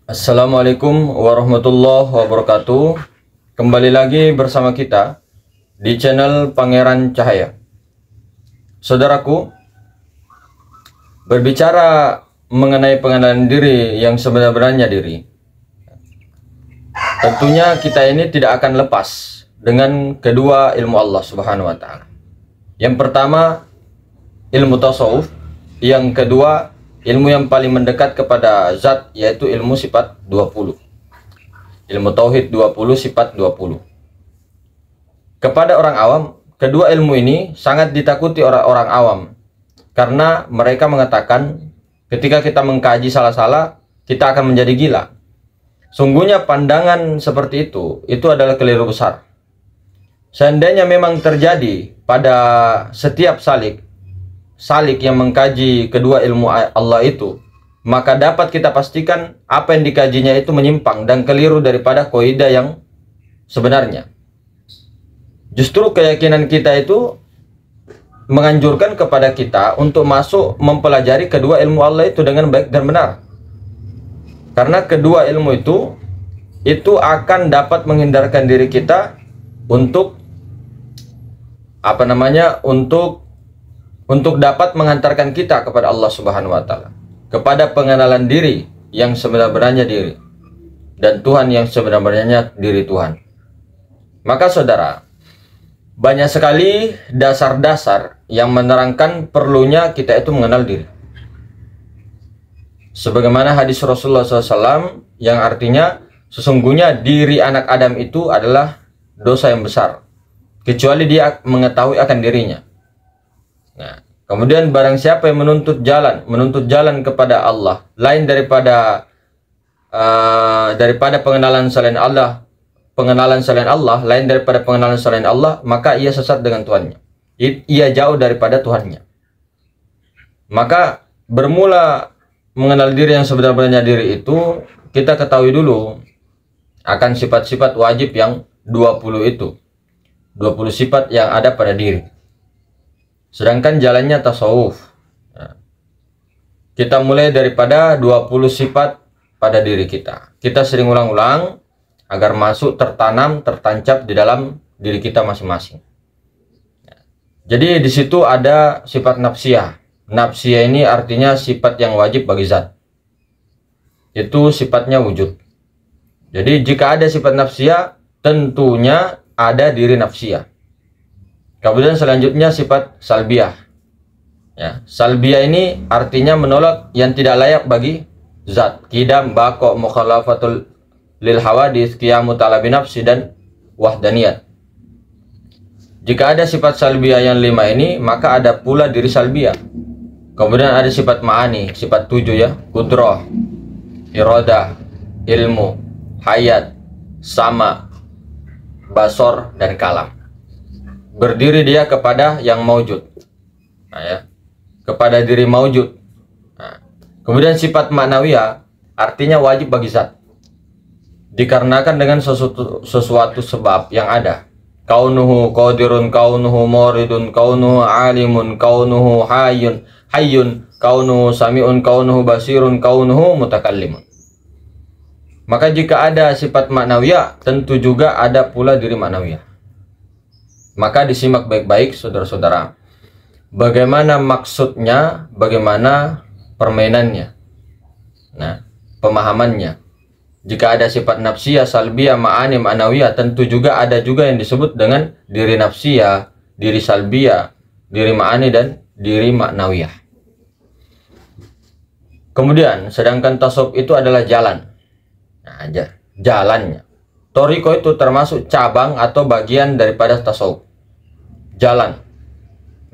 Assalamualaikum warahmatullahi wabarakatuh. Kembali lagi bersama kita di channel Pangeran Cahaya. Saudaraku, berbicara mengenai pengenalan diri yang sebenarnya diri, tentunya kita ini tidak akan lepas dengan kedua ilmu Allah Subhanahu wa Ta'ala. Yang pertama, ilmu tasawuf. Yang kedua, ilmu yang paling mendekat kepada zat, yaitu ilmu sifat 20. Ilmu tauhid 20, sifat 20. Kepada orang awam, kedua ilmu ini sangat ditakuti orang-orang awam, karena mereka mengatakan ketika kita mengkaji salah-salah, kita akan menjadi gila. Sungguhnya pandangan seperti itu adalah keliru besar. Seandainya memang terjadi pada setiap salik yang mengkaji kedua ilmu Allah itu, maka dapat kita pastikan apa yang dikajinya itu menyimpang dan keliru daripada kaidah yang sebenarnya. Justru keyakinan kita itu menganjurkan kepada kita untuk masuk mempelajari kedua ilmu Allah itu dengan baik dan benar. Karena kedua ilmu itu akan dapat menghindarkan diri kita untuk untuk dapat mengantarkan kita kepada Allah Subhanahu wa Ta'ala, kepada pengenalan diri yang sebenarnya diri, dan Tuhan yang sebenarnya diri Tuhan. Maka saudara, banyak sekali dasar-dasar yang menerangkan perlunya kita itu mengenal diri. Sebagaimana hadis Rasulullah SAW yang artinya sesungguhnya diri anak Adam itu adalah dosa yang besar, kecuali dia mengetahui akan dirinya. Nah, kemudian barang siapa yang menuntut jalan kepada Allah lain daripada pengenalan selain Allah, lain daripada pengenalan selain Allah, maka ia sesat dengan Tuhannya. Ia jauh daripada Tuhannya. Maka bermula mengenal diri yang sebenarnya diri itu, kita ketahui dulu akan sifat-sifat wajib yang 20 itu. 20 sifat yang ada pada diri. Sedangkan jalannya tasawuf, kita mulai daripada 20 sifat pada diri kita. Kita sering ulang-ulang agar masuk, tertanam, tertancap di dalam diri kita masing-masing. Jadi di situ ada sifat nafsiyah. Nafsiyah ini artinya sifat yang wajib bagi zat. Itu sifatnya wujud. Jadi jika ada sifat nafsiyah, tentunya ada diri nafsiyah. Kemudian selanjutnya sifat salbiyah. Ya, salbiyah ini artinya menolak yang tidak layak bagi zat. Qidam, baqo, mukhalafatul lil hawadits, qiyamu talabi nafsi, dan wahdaniyat. Jika ada sifat salbiyah yang 5 ini, maka ada pula diri salbiyah. Kemudian ada sifat ma'ani, sifat 7 ya, qudrah, iradah, ilmu, hayat, sama, basor, dan kalam. Berdiri dia kepada yang maujud, kepada diri maujud. Kemudian sifat ma'nawiyah artinya wajib bagi zat, dikarenakan dengan sesuatu sebab yang ada. Kaunuhu qadirun, kaunuhu muridun, kaunuhu alimun, kaunuhu hayyun, kaunuhu sami'un, kaunuhu basirun, kaunuhu mutakallimun. Maka jika ada sifat ma'nawiyah, tentu juga ada pula diri ma'nawiyah. Maka disimak baik-baik saudara-saudara, bagaimana maksudnya, bagaimana permainannya, pemahamannya. Jika ada sifat nafsiyah, salbiyah, ma'ani, ma'nawiyah, tentu juga ada juga yang disebut dengan diri nafsiyah, diri salbiyah, diri ma'ani, dan diri ma'nawiyah. Kemudian sedangkan tasawuf itu adalah jalan. Jalannya. Thariqah itu termasuk cabang atau bagian daripada tasawuf. Jalan.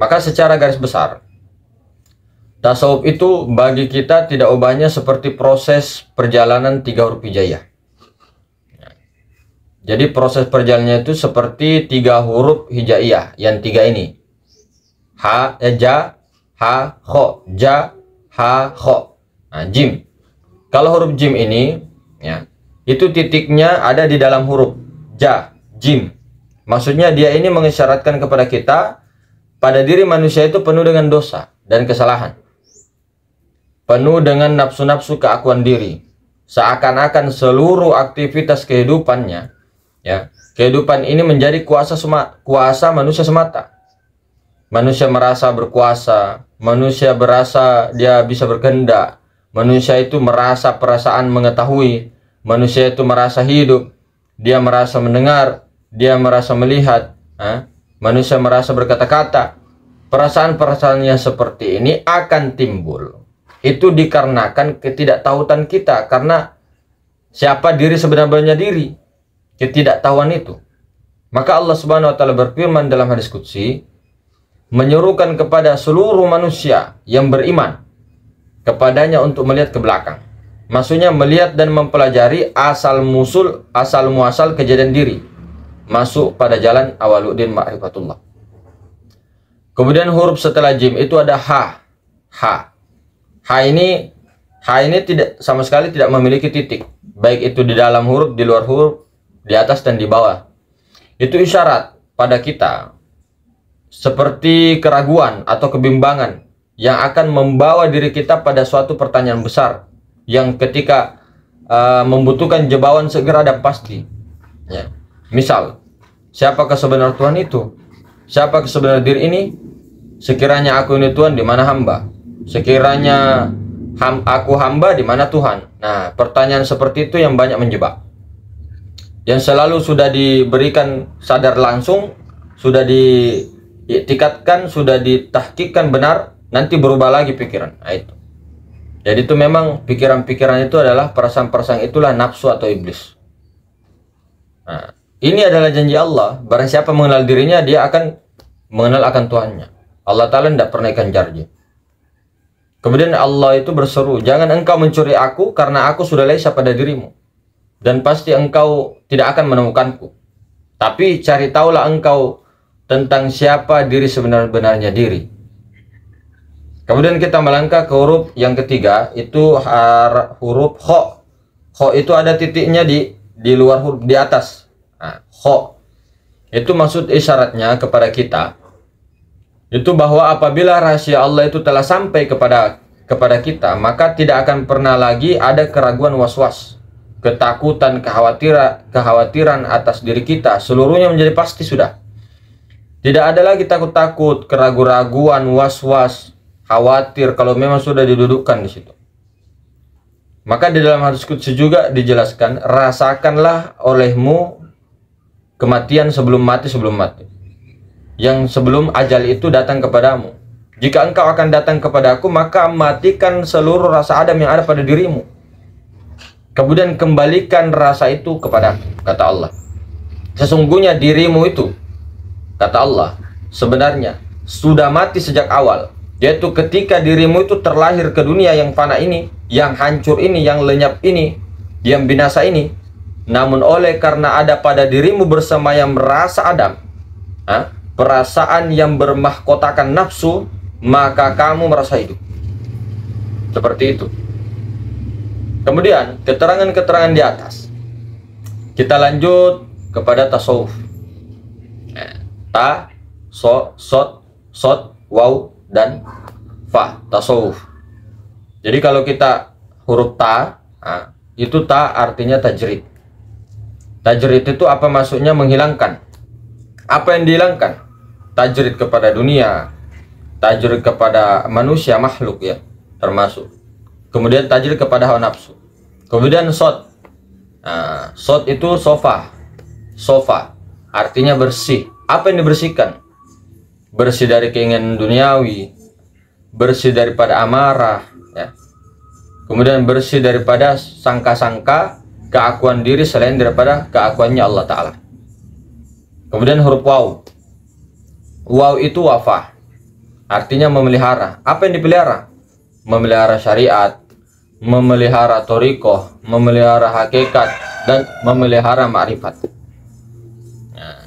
Maka secara garis besar, tasawuf itu bagi kita tidak ubahnya seperti proses perjalanan 3 huruf hijaiyah. Jadi proses perjalanannya itu seperti 3 huruf hijaiyah yang 3 ini. Ja, ha, kho, ja, ha, kho. Jim. Kalau huruf jim ini, itu titiknya ada di dalam huruf ja, jim. Maksudnya dia ini mengisyaratkan kepada kita, pada diri manusia itu penuh dengan dosa dan kesalahan. penuh dengan nafsu-nafsu keakuan diri, seakan-akan seluruh aktivitas kehidupannya, ya, kehidupan ini menjadi kuasa manusia semata. Manusia merasa berkuasa, manusia berasa dia bisa berkehendak, manusia itu merasa perasaan mengetahui, manusia itu merasa hidup, dia merasa mendengar, dia merasa melihat, manusia merasa berkata-kata. Perasaan-perasaan yang seperti ini akan timbul. Itu dikarenakan ketidaktahuan kita, karena siapa diri sebenarnya diri, ketidaktahuan itu. Maka Allah Subhanahu wa taala berfirman dalam hadis qudsi, menyuruhkan kepada seluruh manusia yang beriman kepadanya untuk melihat ke belakang. Maksudnya melihat dan mempelajari asal muasal kejadian diri, masuk pada jalan awaluddin ma'rifatullah. Kemudian huruf setelah jim itu ada ha. Ha ini tidak sama sekali tidak memiliki titik, baik itu di dalam huruf, di luar huruf, di atas dan di bawah. Itu isyarat pada kita seperti keraguan atau kebimbangan yang akan membawa diri kita pada suatu pertanyaan besar yang ketika membutuhkan jawaban segera dan pasti. Ya. Misal, siapakah sebenarnya Tuhan itu? Siapakah sebenarnya diri ini? Sekiranya aku ini Tuhan, di mana hamba? Sekiranya aku hamba, di mana Tuhan? Nah, pertanyaan seperti itu yang banyak menjebak. Yang selalu sudah diberikan sadar langsung, sudah diiktikadkan, sudah ditahkikkan benar, nanti berubah lagi pikiran. Nah, itu. Jadi itu memang pikiran-pikiran itu adalah perasaan-perasaan, itulah nafsu atau iblis. Nah, ini adalah janji Allah. Barang siapa mengenal dirinya, dia akan mengenal akan Tuhannya. Allah Ta'ala tidak pernah ikan janji. Kemudian Allah itu berseru, jangan engkau mencuri aku, karena aku sudah laisa pada dirimu, dan pasti engkau tidak akan menemukanku. Tapi cari taulah engkau tentang siapa diri sebenarnya diri. Kemudian kita melangkah ke huruf yang ketiga, itu huruf kho. Kho itu ada titiknya di luar huruf, di atas. Nah, kho itu maksud isyaratnya kepada kita itu bahwa apabila rahasia Allah itu telah sampai kepada kita, maka tidak akan pernah lagi ada keraguan, was-was, ketakutan, kekhawatiran atas diri kita. Seluruhnya menjadi pasti sudah. Tidak ada lagi takut-takut, keraguan-raguan, was-was, khawatir kalau memang sudah didudukkan di situ. Maka di dalam hadis qudsi juga dijelaskan, rasakanlah olehmu kematian sebelum mati, yang sebelum ajal itu datang kepadamu. Jika engkau akan datang kepadaku, maka matikan seluruh rasa Adam yang ada pada dirimu, kemudian kembalikan rasa itu kepadaku, kata Allah. Sesungguhnya dirimu itu, kata Allah, sebenarnya sudah mati sejak awal, yaitu ketika dirimu itu terlahir ke dunia yang fana ini, yang hancur ini, yang lenyap ini, yang binasa ini. Namun oleh karena ada pada dirimu bersemayam rasa Adam, perasaan yang bermahkotakan nafsu, maka kamu merasa hidup. Seperti itu. Kemudian keterangan-keterangan di atas, kita lanjut kepada tasawuf. Ta, so, sot, waw, dan fa, tasawuf. Jadi kalau kita huruf ta, itu ta artinya tajrid. Tajrid itu apa maksudnya? Menghilangkan. Apa yang dihilangkan? Tajrid kepada dunia, tajrid kepada manusia, makhluk ya, termasuk. Kemudian tajrid kepada hawa nafsu. Kemudian sot. Sot itu sofa. Artinya bersih. Apa yang dibersihkan? Bersih dari keinginan duniawi, bersih daripada amarah ya. Kemudian bersih daripada sangka-sangka keakuan diri selain daripada keakuannya Allah Ta'ala. Kemudian huruf waw. Waw itu wafah, artinya memelihara. Apa yang dipelihara? Memelihara syariat, memelihara thariqah, memelihara hakikat, dan memelihara ma'rifat.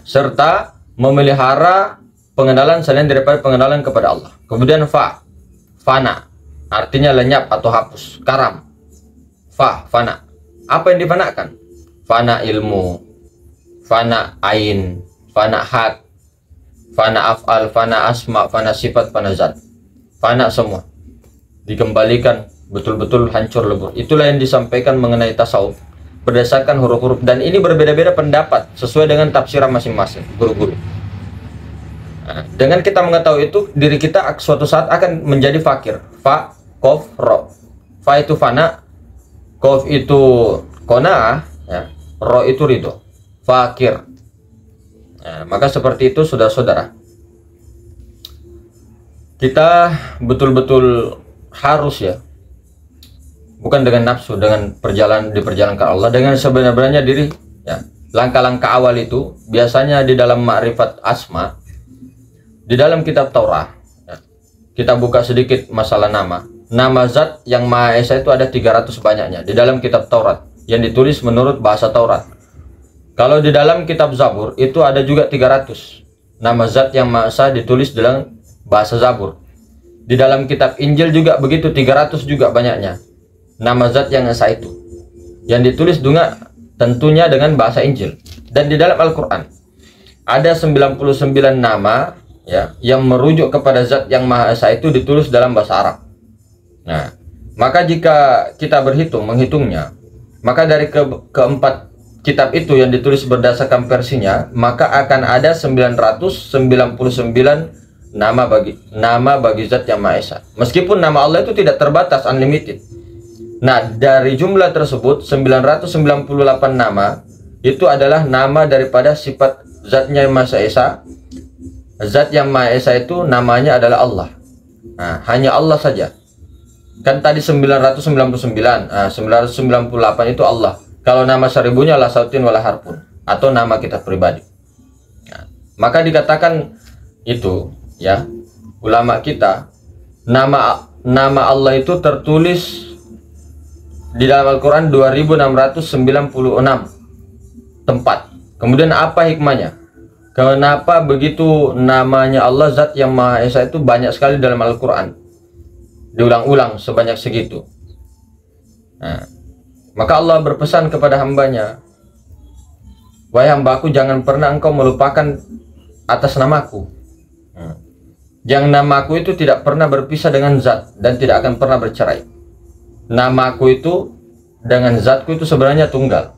Serta memelihara pengenalan selain daripada pengenalan kepada Allah. Kemudian fa, fana, artinya lenyap atau hapus, karam. Fana. Apa yang difanakan? Fana ilmu, fana ain, fana hak, fana af'al, fana asma, fana sifat, fana zat. Fana semua. Dikembalikan betul-betul hancur lebur. Itulah yang disampaikan mengenai tasawuf berdasarkan huruf-huruf, dan ini berbeda-beda pendapat sesuai dengan tafsiran masing-masing guru-guru. Nah, dengan kita mengetahui itu, diri kita suatu saat akan menjadi fakir. Fa, kof, ro. Fa itu fana, kof itu kona'ah, ya. Ro itu ridho, fakir. Nah, maka seperti itu saudara-saudara, kita betul-betul harus, ya, bukan dengan nafsu, dengan diperjalankan Allah dengan sebenarnya diri, ya. Langkah-langkah awal itu biasanya di dalam ma'rifat asma, di dalam kitab Taurat, ya. Kita buka sedikit masalah nama zat yang Maha Esa itu ada 300 banyaknya di dalam kitab Taurat yang ditulis menurut bahasa Taurat. Kalau di dalam kitab Zabur itu ada juga 300 nama zat yang Maha Esa ditulis dalam bahasa Zabur. Di dalam kitab Injil juga begitu, 300 juga banyaknya nama zat yang esa itu, yang ditulis juga tentunya dengan bahasa Injil. Dan di dalam Al-Quran ada 99 nama, ya, yang merujuk kepada zat yang Maha Esa itu ditulis dalam bahasa Arab. Nah, maka jika kita menghitungnya, maka dari keempat kitab itu yang ditulis berdasarkan versinya, maka akan ada 999 nama bagi zat yang Maha Esa. Meskipun nama Allah itu tidak terbatas, unlimited. Nah, dari jumlah tersebut 998 nama itu adalah nama daripada sifat zatnya yang Maha Esa. Zat yang Maha Esa itu namanya adalah Allah. Nah, hanya Allah saja. Kan tadi 999, 998 itu Allah. Kalau nama seribunya la sautin wala harpun, atau nama kita pribadi. Nah, maka dikatakan itu, ya, ulama kita, nama Allah itu tertulis di dalam Al-Quran 2696 tempat. Kemudian apa hikmahnya? Kenapa begitu namanya Allah zat yang Maha Esa itu banyak sekali dalam Al-Quran, diulang-ulang sebanyak segitu? Nah, maka Allah berpesan kepada hambanya, wahai hambaku, jangan pernah engkau melupakan atas namaku. Yang namaku itu tidak pernah berpisah dengan zat dan tidak akan pernah bercerai. Namaku itu dengan zatku itu sebenarnya tunggal.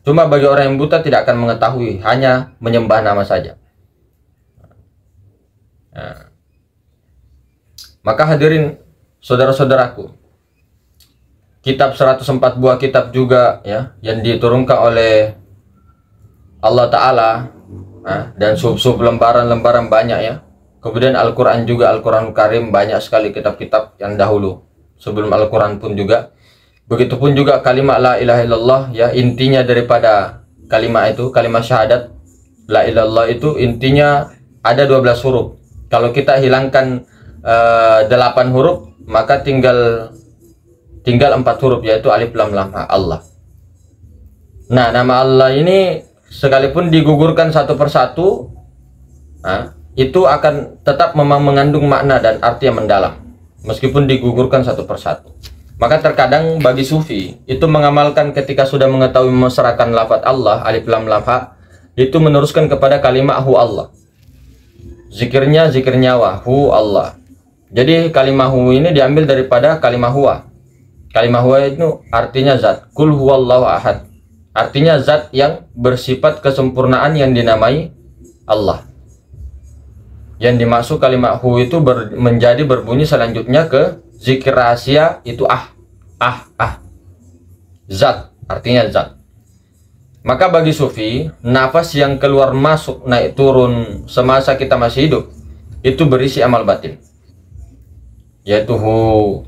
Cuma bagi orang yang buta tidak akan mengetahui, hanya menyembah nama saja. Nah, maka hadirin saudara-saudaraku, kitab 104 buah kitab juga, ya, yang diturunkan oleh Allah Ta'ala, dan sub-sub lembaran-lembaran banyak, ya. Kemudian Al-Quran juga, Al-Quran Karim, banyak sekali kitab-kitab yang dahulu sebelum Al-Quran pun juga. Begitupun juga kalimat la ilaha illallah, ya, intinya daripada kalimat itu, kalimat syahadat la ilaha illallah itu intinya ada 12 huruf. Kalau kita hilangkan 8 huruf, maka tinggal 4 huruf, yaitu alif lam lam ha, Allah. Nah, nama Allah ini sekalipun digugurkan satu persatu, itu akan tetap memang mengandung makna dan arti yang mendalam, meskipun digugurkan satu persatu. Maka terkadang bagi sufi itu mengamalkan ketika sudah mengetahui memasrahkan lafaz Allah alif lam lam ha, itu meneruskan kepada kalimat hu Allah. Zikirnya zikir nyawa hu Allah. Jadi kalimat hu ini diambil daripada kalimat huwa. Kalimat huwa itu artinya zat. Kul huwallahu ahad. Artinya zat yang bersifat kesempurnaan yang dinamai Allah. Yang dimaksud kalimat hu itu menjadi berbunyi selanjutnya ke zikir rahasia itu zat, artinya zat. Maka bagi sufi, nafas yang keluar masuk, naik turun semasa kita masih hidup itu berisi amal batin, yaitu hu,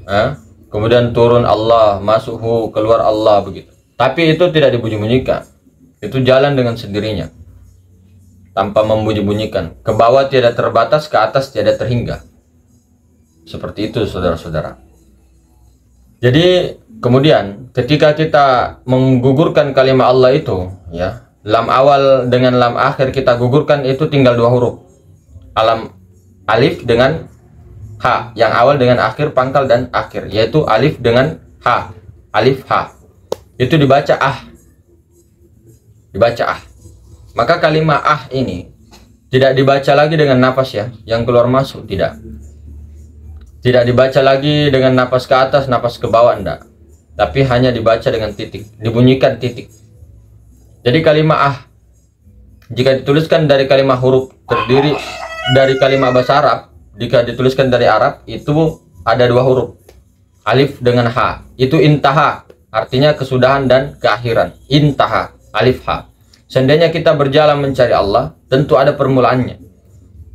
kemudian turun Allah, masuk hu, keluar Allah, begitu. Tapi itu tidak dibunyi-bunyikan, itu jalan dengan sendirinya tanpa membunyi-bunyikan. Ke bawah tiada terbatas, ke atas tiada terhingga. Seperti itu saudara-saudara. Jadi kemudian ketika kita menggugurkan kalimat Allah itu, ya, lam awal dengan lam akhir kita gugurkan, itu tinggal 2 huruf. Alif dengan ha, yang awal dengan akhir, pangkal dan akhir, yaitu alif dengan ha, alif ha. Itu dibaca dibaca. Maka kalimat ini tidak dibaca lagi dengan nafas, ya, yang keluar masuk, tidak Tidak dibaca lagi dengan napas ke atas, napas ke bawah, enggak. Tapi hanya dibaca dengan titik, dibunyikan titik. Jadi kalimat ah, jika dituliskan dari kalimat huruf terdiri dari kalimat bahasa Arab, jika dituliskan dari Arab, itu ada dua huruf, alif dengan ha. Itu intaha, artinya kesudahan dan keakhiran. Intaha, alif ha. Seandainya kita berjalan mencari Allah, tentu ada permulaannya.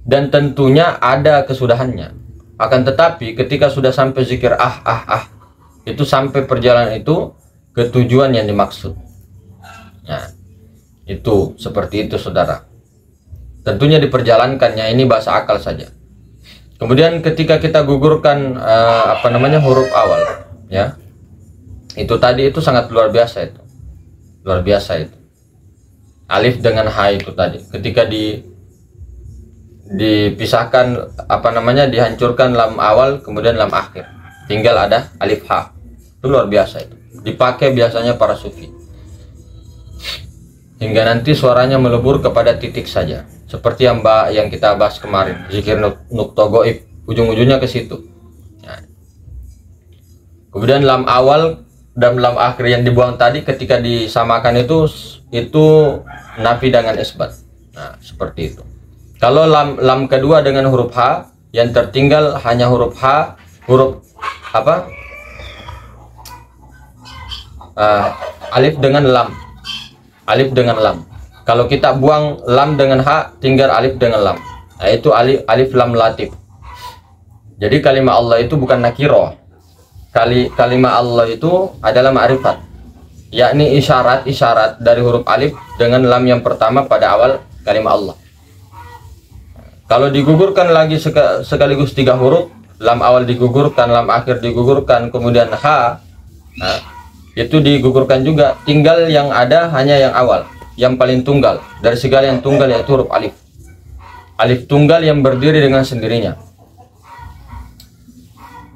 Dan tentunya ada kesudahannya. Akan tetapi ketika sudah sampai zikir itu sampai perjalanan itu ke tujuan yang dimaksud. Nah, itu seperti itu saudara. Tentunya diperjalankannya ini bahasa akal saja. Kemudian ketika kita gugurkan huruf awal, ya, itu tadi itu sangat luar biasa itu, luar biasa itu. Alif dengan ha itu tadi, ketika dipisahkan dihancurkan lam awal kemudian lam akhir, tinggal ada alif ha. Itu luar biasa itu, dipakai biasanya para sufi hingga nanti suaranya melebur kepada titik saja, seperti yang kita bahas kemarin, zikir nuqta goib, ujung-ujungnya ke situ. Nah, kemudian lam awal dan lam akhir yang dibuang tadi ketika disamakan itu nafi dengan isbat. Nah, seperti itu. Kalau lam kedua dengan huruf H, yang tertinggal hanya huruf H, huruf alif dengan lam. Alif dengan lam. Kalau kita buang lam dengan H, tinggal alif dengan lam. Nah, itu alif lam latif. Jadi kalimat Allah itu bukan nakiro. Kalimat Allah itu adalah ma'rifat, yakni isyarat dari huruf alif dengan lam yang pertama pada awal kalimat Allah. Kalau digugurkan lagi sekaligus 3 huruf, lam awal digugurkan, lam akhir digugurkan, kemudian ha, nah, itu digugurkan juga. Tinggal yang ada hanya yang awal, yang paling tunggal dari segala yang tunggal, yaitu huruf alif. Alif tunggal yang berdiri dengan sendirinya.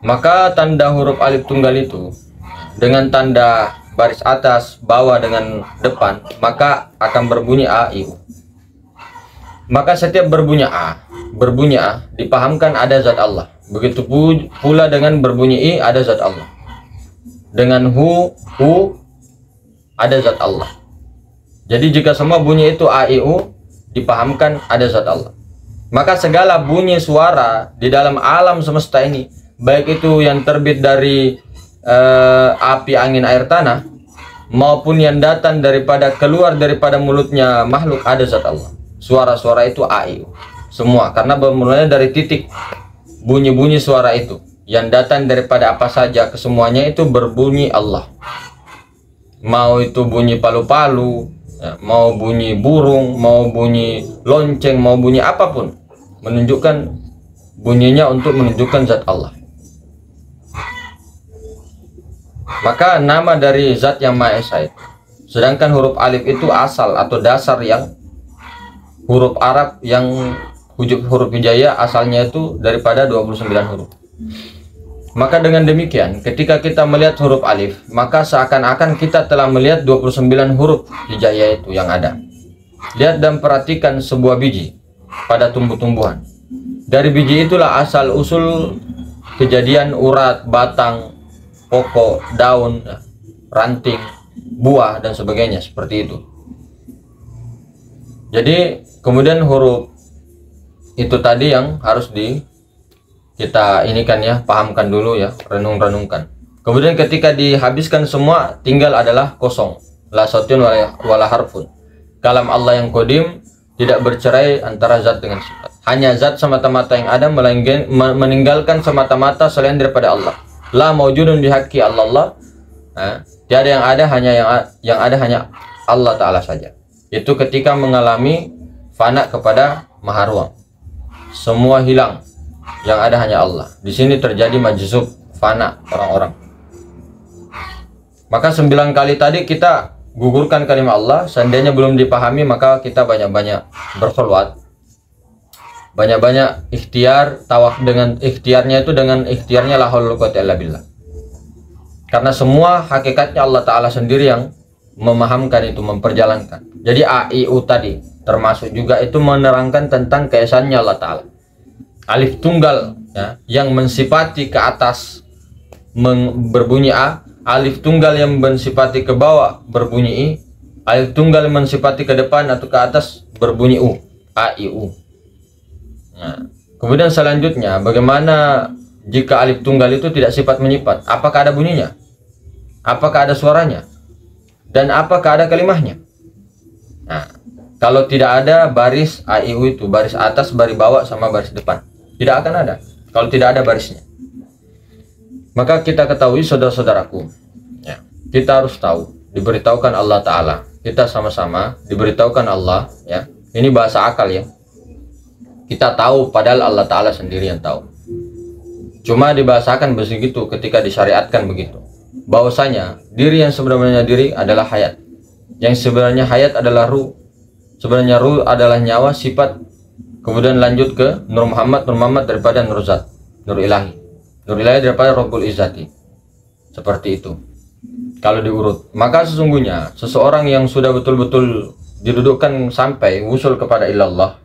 Maka tanda huruf alif tunggal itu dengan tanda baris atas, bawah dengan depan, maka akan berbunyi a, i, u. Maka setiap berbunyi a dipahamkan ada zat Allah. Begitu pula dengan berbunyi i ada zat Allah. Dengan hu ada zat Allah. Jadi jika semua bunyi itu a, i, u dipahamkan ada zat Allah. Maka segala bunyi suara di dalam alam semesta ini, baik itu yang terbit dari api, angin, air, tanah, maupun yang datang keluar daripada mulutnya makhluk, ada zat Allah. Suara-suara itu a, i, u semua, karena bermulanya dari titik. Bunyi-bunyi suara itu yang datang daripada apa saja, kesemuanya itu berbunyi Allah. Mau itu bunyi palu-palu, ya, mau bunyi burung, mau bunyi lonceng, mau bunyi apapun, menunjukkan bunyinya untuk menunjukkan zat Allah. Maka nama dari zat yang Maha Esa itu. Sedangkan huruf alif itu asal atau dasar yang huruf Arab, yang huruf hijaiyah asalnya itu daripada 29 huruf. Maka dengan demikian, ketika kita melihat huruf alif, maka seakan-akan kita telah melihat 29 huruf hijaiyah itu yang ada. Lihat dan perhatikan sebuah biji pada tumbuh-tumbuhan. Dari biji itulah asal usul kejadian urat, batang, pokok, daun, ranting, buah, dan sebagainya, seperti itu. Jadi kemudian huruf itu tadi yang harus kita inikan ya, pahamkan dulu ya, renung-renungkan. Kemudian ketika dihabiskan semua, tinggal adalah kosong, la sautun wala harfun. Kalam Allah yang qadim tidak bercerai antara zat dengan sifat. Hanya zat semata-mata yang ada, meninggalkan semata-mata selain daripada Allah. La maujudun bihaqi Allah. Tiada yang ada, hanya Allah Ta'ala saja. Itu ketika mengalami fana kepada maharuang, semua hilang, yang ada hanya Allah. Di sini terjadi majzub, fana orang-orang. Maka 9 kali tadi kita gugurkan kalimat Allah. Seandainya belum dipahami, maka kita banyak-banyak berkhulwat, banyak-banyak ikhtiar, tawaf dengan ikhtiarnya itu dengan ikhtiarnya la haula wala quwwata illa billah. Karena semua hakikatnya Allah Ta'ala sendiri yang memahamkan itu, memperjalankan. Jadi a, i, u tadi termasuk juga itu menerangkan tentang keesaannya Allah Ta'ala. Alif tunggal ya, yang mensifati ke atas berbunyi A, alif tunggal yang mensifati ke bawah berbunyi I, alif tunggal mensifati ke depan atau ke atas berbunyi U, A, I, U. Nah, kemudian selanjutnya, bagaimana jika alif tunggal itu tidak sifat menyifat? Apakah ada bunyinya? Apakah ada suaranya? Dan apakah ada kalimahnya? Nah, kalau tidak ada baris A, I, U itu, baris atas, baris bawah, sama baris depan, tidak akan ada kalau tidak ada barisnya. Maka kita ketahui, saudara-saudaraku, ya, kita harus tahu, diberitahukan Allah Ta'ala, kita sama-sama diberitahukan Allah, ya, ini bahasa akal ya, kita tahu padahal Allah Ta'ala sendiri yang tahu. Cuma dibahasakan begitu ketika disyariatkan begitu, bahwasanya diri yang sebenarnya diri adalah hayat, yang sebenarnya hayat adalah ruh, sebenarnya ruh adalah nyawa, sifat, kemudian lanjut ke Nur Muhammad daripada Nur Zat, Nur Ilahi, Nur Ilahi daripada Rabbul Izzati. Seperti itu kalau diurut. Maka sesungguhnya seseorang yang sudah betul-betul didudukkan sampai wusul kepada ilallah,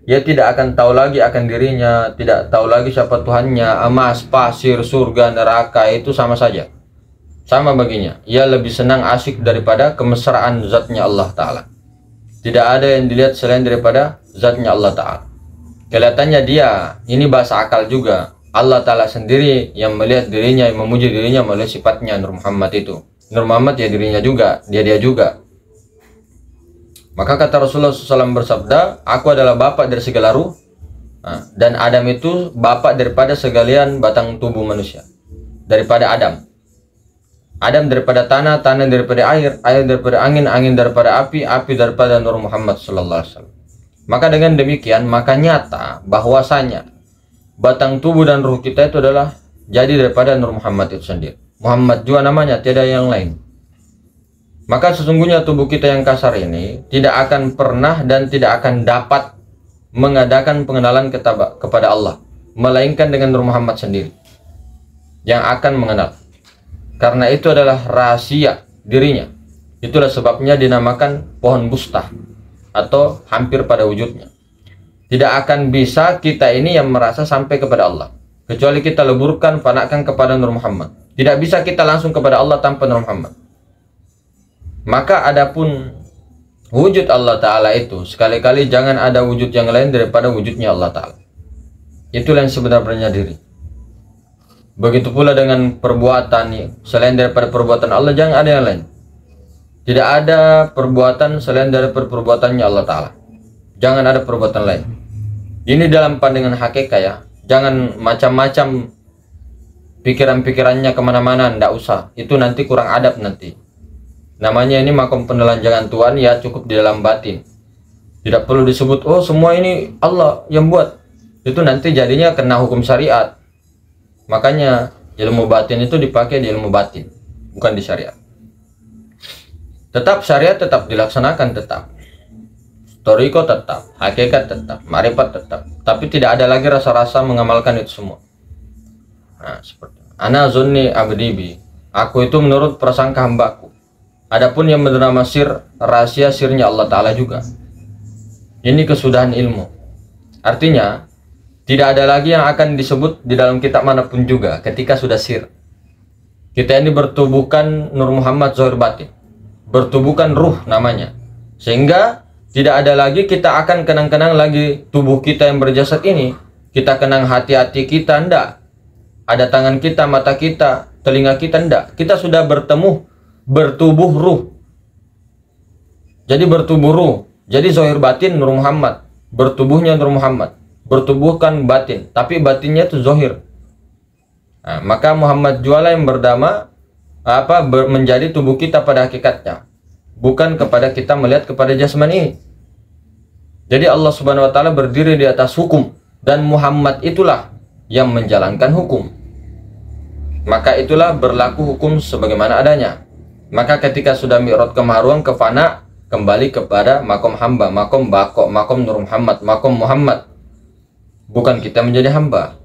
ia tidak akan tahu lagi akan dirinya, tidak tahu lagi siapa Tuhannya. Emas, pasir, surga, neraka itu sama saja, sama baginya. Ia lebih senang asyik daripada kemesraan zatnya Allah Ta'ala. Tidak ada yang dilihat selain daripada zatnya Allah Ta'ala. Kelihatannya dia, ini bahasa akal juga, Allah Ta'ala sendiri yang melihat dirinya, yang memuji dirinya melalui sifatnya Nur Muhammad itu. Nur Muhammad ya dirinya juga, dia juga. Maka kata Rasulullah SAW bersabda, aku adalah bapak dari segala ruh, dan Adam itu bapak daripada segalian batang tubuh manusia. Daripada Adam, Adam daripada tanah, tanah daripada air, air daripada angin, angin daripada api, api daripada Nur Muhammad SAW. Maka dengan demikian, maka nyata bahwasanya batang tubuh dan ruh kita itu adalah jadi daripada Nur Muhammad itu sendiri. Muhammad juga namanya, tiada yang lain. Maka sesungguhnya tubuh kita yang kasar ini tidak akan pernah dan tidak akan dapat mengadakan pengenalan kepada Allah, melainkan dengan Nur Muhammad sendiri yang akan mengenal. Karena itu adalah rahasia dirinya. Itulah sebabnya dinamakan pohon bustah atau hampir pada wujudnya. Tidak akan bisa kita ini yang merasa sampai kepada Allah, kecuali kita leburkan, fanakan kepada Nur Muhammad. Tidak bisa kita langsung kepada Allah tanpa Nur Muhammad. Maka adapun wujud Allah Ta'ala itu, sekali-kali jangan ada wujud yang lain daripada wujudnya Allah Ta'ala. Itulah yang sebenarnya diri. Begitu pula dengan perbuatan, selain daripada perbuatan Allah, jangan ada yang lain. Tidak ada perbuatan selain daripada perbuatannya Allah Ta'ala. Jangan ada perbuatan lain. Ini dalam pandangan hakikat ya. Jangan macam-macam pikiran-pikirannya kemana-mana, ndak usah. Itu nanti kurang adab nanti. Namanya ini makom penelanjangan Tuhan ya, cukup di dalam batin. Tidak perlu disebut, oh semua ini Allah yang buat. Itu nanti jadinya kena hukum syariat. Makanya ilmu batin itu dipakai di ilmu batin, bukan di syariat. Tetap syariat tetap dilaksanakan, tetap toriko tetap, hakikat tetap, marifat tetap, tapi tidak ada lagi rasa-rasa mengamalkan itu semua. Nah, seperti ana zunni abdibi, aku itu menurut prasangka hambaku. Adapun yang bernama sir, rahasia sirnya Allah Ta'ala juga. Ini kesudahan ilmu. Artinya tidak ada lagi yang akan disebut di dalam kitab manapun juga ketika sudah sir. Kita ini bertubuhkan Nur Muhammad zahir batin, bertubuhkan ruh namanya, sehingga tidak ada lagi kita akan kenang-kenang lagi tubuh kita yang berjasad ini. Kita kenang hati-hati kita, ndak. Ada tangan kita, mata kita, telinga kita, ndak. Kita sudah bertubuh ruh. Jadi bertubuh ruh. Jadi zahir batin Nur Muhammad, bertubuhnya Nur Muhammad, bertubuhkan batin, tapi batinnya itu zahir. Nah, maka Muhammad juala yang berdama menjadi tubuh kita pada hakikatnya, bukan kepada kita melihat kepada jasmani ini. Jadi Allah Subhanahu wa Ta'ala berdiri di atas hukum, dan Muhammad itulah yang menjalankan hukum. Maka itulah berlaku hukum sebagaimana adanya. Maka ketika sudah mi'raj ke mahruan, ke fana, kembali kepada makom hamba, makom bako, makom Nur Muhammad, makom Muhammad. Bukan kita menjadi hamba.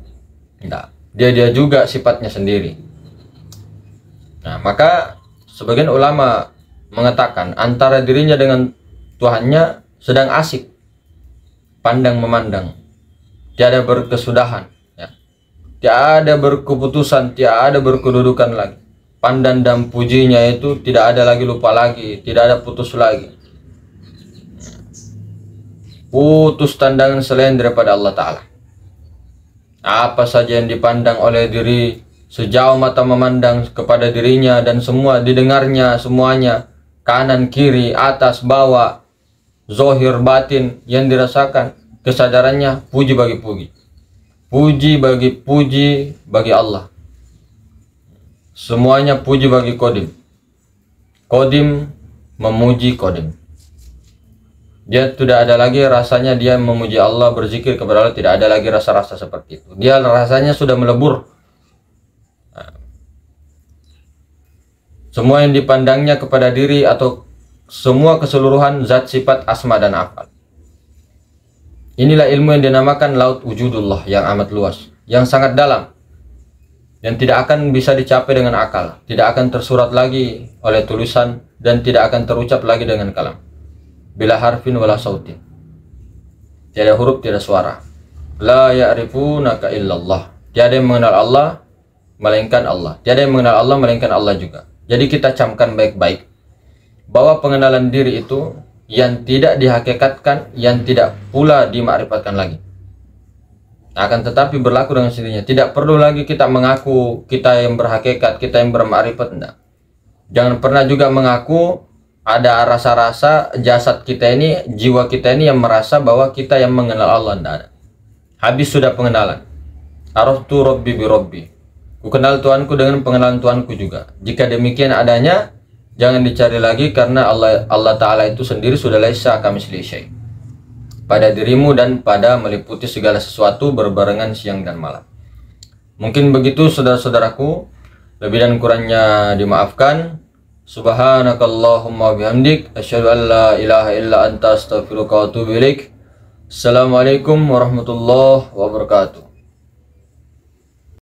Tidak. Dia juga sifatnya sendiri. Nah, maka sebagian ulama mengatakan antara dirinya dengan Tuhannya sedang asik, pandang memandang, tiada berkesudahan ya. tiada berkeputusan, tiada berkedudukan lagi. Pandan dan pujinya itu tidak ada lagi lupa lagi, tidak ada putus lagi. Putus tandangan selain daripada Allah Ta'ala. Apa saja yang dipandang oleh diri, sejauh mata memandang kepada dirinya dan semua didengarnya semuanya, kanan, kiri, atas, bawah, zohir, batin yang dirasakan, kesadarannya puji bagi puji. Puji bagi Allah. Semuanya puji bagi Qadim. Qadim memuji Qadim. Dia tidak ada lagi rasanya dia memuji Allah, berzikir kepada Allah, tidak ada lagi rasa-rasa seperti itu. Dia rasanya sudah melebur. Semua yang dipandangnya kepada diri atau semua keseluruhan zat, sifat, asma dan afal. Inilah ilmu yang dinamakan laut wujudullah yang amat luas, yang sangat dalam, yang tidak akan bisa dicapai dengan akal, tidak akan tersurat lagi oleh tulisan, dan tidak akan terucap lagi dengan kalam. Bila harfin wala sautin, tiada huruf, tiada suara. La ya'rifunaka illallah, tiada yang mengenal Allah melainkan Allah, tiada yang mengenal Allah melainkan Allah juga. Jadi kita camkan baik-baik bahwa pengenalan diri itu yang tidak dihakikatkan, yang tidak pula dimakrifatkan lagi. Akan tetapi berlaku dengan sendirinya. Tidak perlu lagi kita mengaku kita yang berhakikat, kita yang bermakrifat. Enggak. Jangan pernah juga mengaku ada rasa-rasa jasad kita ini, jiwa kita ini yang merasa bahwa kita yang mengenal Allah. Enggak ada. Habis sudah pengenalan. Araftu Rabbi bi Rabbi. Ku kenal Tuhanku dengan pengenalan Tuhanku juga. Jika demikian adanya, jangan dicari lagi, karena Allah Ta'ala itu sendiri sudah laisa kamitslihi syai'. Pada dirimu dan pada meliputi segala sesuatu berbarengan siang dan malam. Mungkin begitu saudara-saudaraku. Lebih dan kurangnya dimaafkan. Subhanakallahumma bihamdik, asyhadu an la ilaha illa anta astaghfiruka wa atubu ilaik. Assalamualaikum warahmatullahi wabarakatuh.